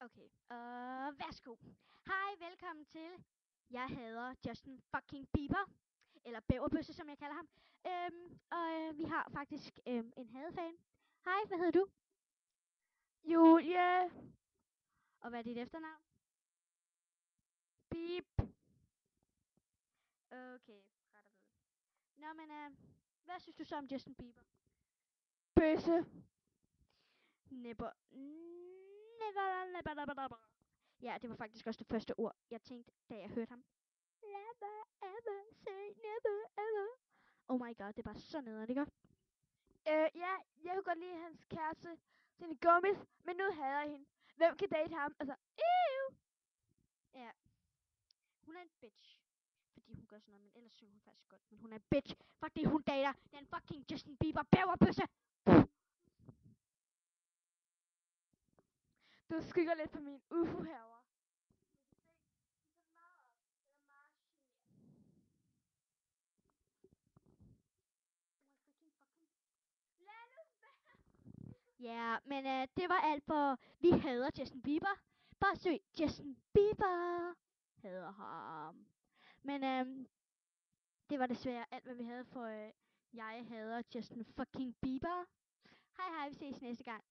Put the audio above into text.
Okay, værsgo. Hej, velkommen til. Jeg hedder Justin fucking Bieber. Eller Bæverbøsse, som jeg kalder ham. Vi har faktisk en hadefan. Hej, hvad hedder du? Julie, Og hvad er dit efternavn? Bip, Okay, ret og vel. Nå, men hvad synes du så om Justin Bieber? Bøsse. Never. Never. Ja, det var faktisk også det første ord, jeg tænkte, da jeg hørte ham. Never ever say never ever. Oh my god, det er bare så nederen, ikke? Ja, jeg kunne godt lide hans kæreste, Selena Gomez, men nu hader jeg hende. Hvem kan date ham? Altså, ew. Ja, hun er en bitch. Fordi hun gør sådan noget, men ellers synger hun faktisk godt. Men hun er en bitch, fordi hun dater den fucking Justin Bieber bæverbøsse. Du skygger lidt på min ufo herovre. Ja, men det var alt for Vi hader Justin Bieber. Bare søg Justin Bieber. Hader ham. Men det var desværre alt, hvad vi havde for Jeg hader Justin fucking Bieber. Hej hej, vi ses næste gang.